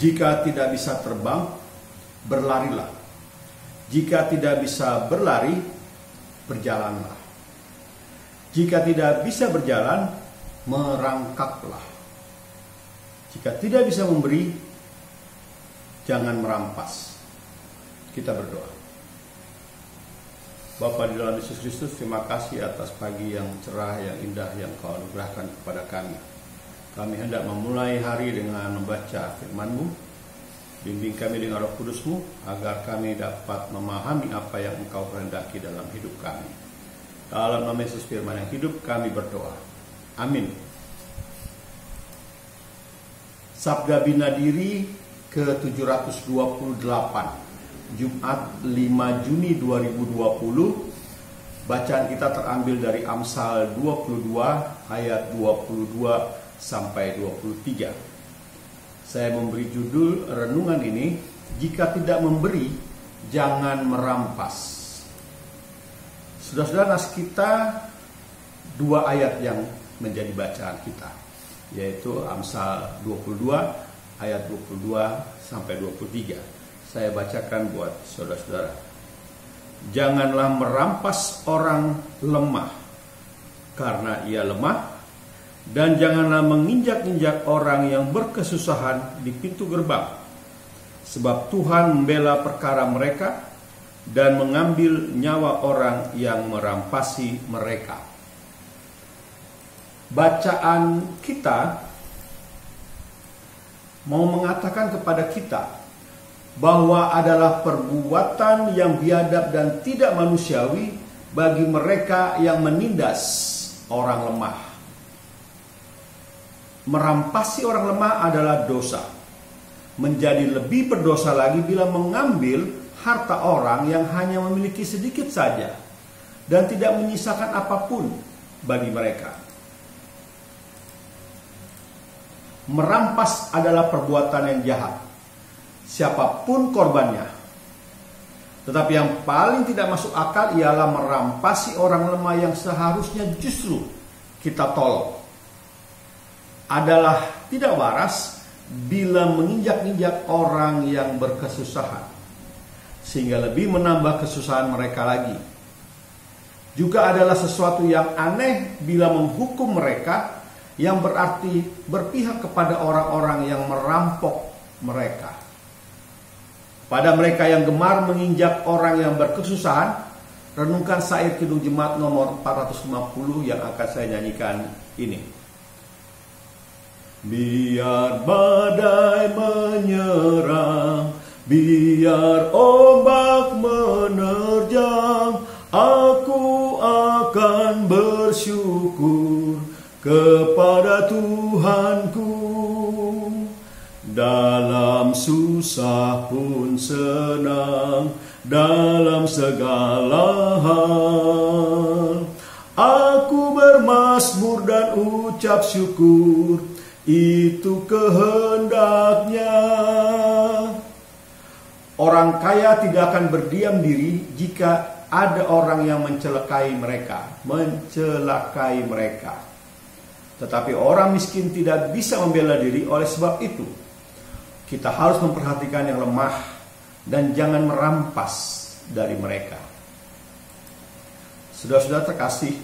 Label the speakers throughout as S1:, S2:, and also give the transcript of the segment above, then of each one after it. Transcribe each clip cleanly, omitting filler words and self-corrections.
S1: Jika tidak bisa terbang, berlarilah. Jika tidak bisa berlari, berjalanlah. Jika tidak bisa berjalan, merangkaklah. Jika tidak bisa memberi, jangan merampas. Kita berdoa. Bapa di dalam Yesus Kristus, terima kasih atas pagi yang cerah, yang indah yang Kau anugerahkan kepada kami. Kami hendak memulai hari dengan membaca firman-Mu. Bimbing kami dengan Roh Kudus-Mu, agar kami dapat memahami apa yang Engkau kehendaki dalam hidup kami. Dalam nama Yesus firman yang hidup, kami berdoa. Amin. Sabda Bina Diri ke-728, Jumat 5 Juni 2020. Bacaan kita terambil dari Amsal 22 ayat 22 sampai 23. Saya memberi judul renungan ini, jika tidak memberi, jangan merampas. Saudara-saudara, nas kita dua ayat yang menjadi bacaan kita, yaitu Amsal 22 ayat 22 sampai 23. Saya bacakan buat saudara-saudara. Janganlah merampas orang lemah, karena ia lemah, dan janganlah menginjak-injak orang yang berkesusahan di pintu gerbang, sebab Tuhan membela perkara mereka dan mengambil nyawa orang yang merampasi mereka. Bacaan kita mau mengatakan kepada kita bahwa adalah perbuatan yang biadab dan tidak manusiawi bagi mereka yang menindas orang lemah. Merampasi orang lemah adalah dosa. Menjadi lebih berdosa lagi bila mengambil harta orang yang hanya memiliki sedikit saja dan tidak menyisakan apapun bagi mereka. Merampas adalah perbuatan yang jahat, siapapun korbannya. Tetapi yang paling tidak masuk akal ialah merampasi orang lemah yang seharusnya justru kita tolong. Adalah tidak waras bila menginjak-injak orang yang berkesusahan, sehingga lebih menambah kesusahan mereka lagi. Juga adalah sesuatu yang aneh bila menghukum mereka, yang berarti berpihak kepada orang-orang yang merampok mereka. Pada mereka yang gemar menginjak orang yang berkesusahan, renungkan syair Kidung Jemaat nomor 450 yang akan saya nyanyikan ini. Biar badai menyerang, biar ombak menerjang, aku akan bersyukur kepada Tuhanku. Dalam susah pun senang, dalam segala hal, aku bermazmur dan ucap syukur, itu kehendaknya. Orang kaya tidak akan berdiam diri jika ada orang yang mencelakai mereka. Tetapi orang miskin tidak bisa membela diri. Oleh sebab itu, kita harus memperhatikan yang lemah dan jangan merampas dari mereka. Saudara-saudara terkasih,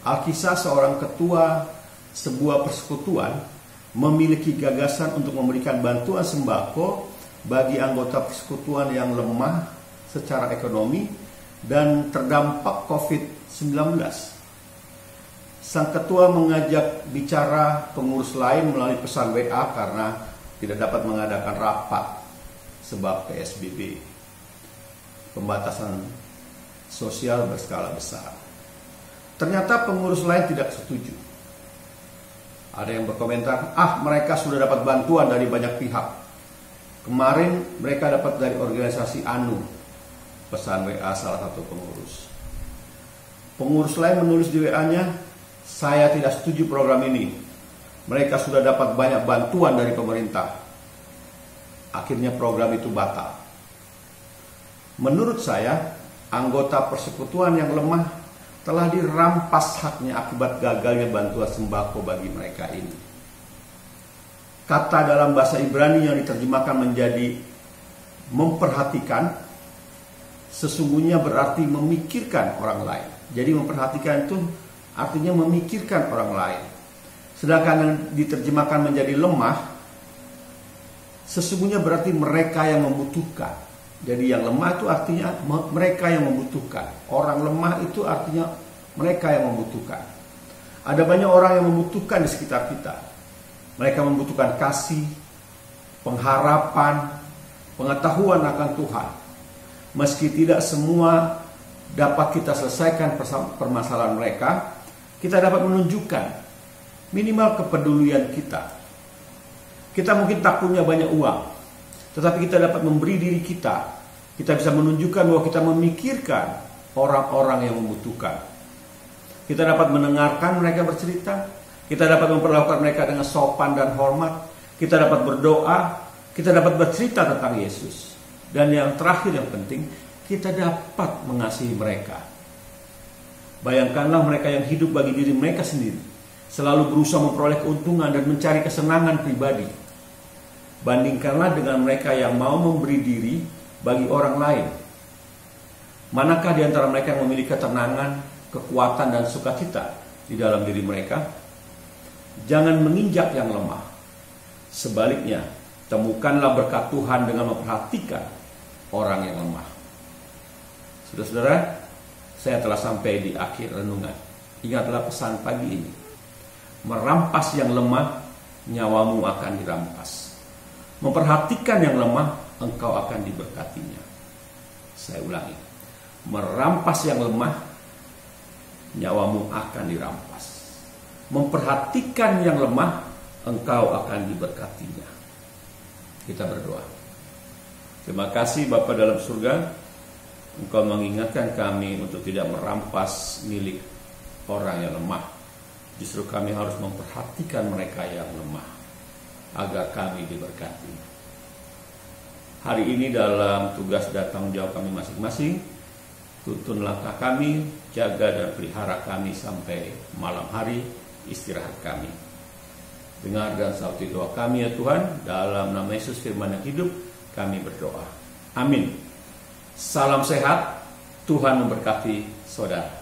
S1: Alkisah seorang ketua sebuah persekutuan memiliki gagasan untuk memberikan bantuan sembako bagi anggota persekutuan yang lemah secara ekonomi dan terdampak COVID-19. Sang ketua mengajak bicara pengurus lain melalui pesan WA karena tidak dapat mengadakan rapat sebab PSBB, pembatasan sosial berskala besar. Ternyata pengurus lain tidak setuju. Ada yang berkomentar, mereka sudah dapat bantuan dari banyak pihak. Kemarin mereka dapat dari organisasi ANU, pesan WA salah satu pengurus. Pengurus lain menulis di WA-nya, saya tidak setuju program ini. Mereka sudah dapat banyak bantuan dari pemerintah. Akhirnya program itu batal. Menurut saya, anggota persekutuan yang lemah telah dirampas haknya akibat gagalnya bantuan sembako bagi mereka ini. Kata dalam bahasa Ibrani yang diterjemahkan menjadi memperhatikan, sesungguhnya berarti memikirkan orang lain. Jadi memperhatikan itu artinya memikirkan orang lain. Sedangkan yang diterjemahkan menjadi lemah, sesungguhnya berarti mereka yang membutuhkan. Jadi yang lemah itu artinya mereka yang membutuhkan. Orang lemah itu artinya mereka yang membutuhkan. Ada banyak orang yang membutuhkan di sekitar kita. Mereka membutuhkan kasih, pengharapan, pengetahuan akan Tuhan. Meski tidak semua dapat kita selesaikan permasalahan mereka, kita dapat menunjukkan minimal kepedulian kita. Kita mungkin tak punya banyak uang, tetapi kita dapat memberi diri kita. Kita bisa menunjukkan bahwa kita memikirkan orang-orang yang membutuhkan. Kita dapat mendengarkan mereka bercerita. Kita dapat memperlakukan mereka dengan sopan dan hormat. Kita dapat berdoa. Kita dapat bercerita tentang Yesus. Dan yang terakhir yang penting, kita dapat mengasihi mereka. Bayangkanlah mereka yang hidup bagi diri mereka sendiri, selalu berusaha memperoleh keuntungan dan mencari kesenangan pribadi. Bandingkanlah dengan mereka yang mau memberi diri bagi orang lain. Manakah di antara mereka yang memiliki ketenangan, kekuatan, dan sukacita di dalam diri mereka? Jangan menginjak yang lemah. Sebaliknya, temukanlah berkat Tuhan dengan memperhatikan orang yang lemah. Saudara-saudara, saya telah sampai di akhir renungan. Ingatlah pesan pagi ini. Merampas yang lemah, nyawamu akan dirampas. Memperhatikan yang lemah, engkau akan diberkatinya. Saya ulangi. Merampas yang lemah, nyawamu akan dirampas. Memperhatikan yang lemah, engkau akan diberkatinya. Kita berdoa. Terima kasih Bapa dalam surga, Engkau mengingatkan kami untuk tidak merampas milik orang yang lemah. Justru kami harus memperhatikan mereka yang lemah, agar kami diberkati. Hari ini dalam tugas dan tanggung jawab kami masing-masing, tuntun langkah kami, jaga dan pelihara kami sampai malam hari istirahat kami. Dengar dan sauti doa kami ya Tuhan, dalam nama Yesus firman yang hidup kami berdoa. Amin. Salam sehat, Tuhan memberkati saudara.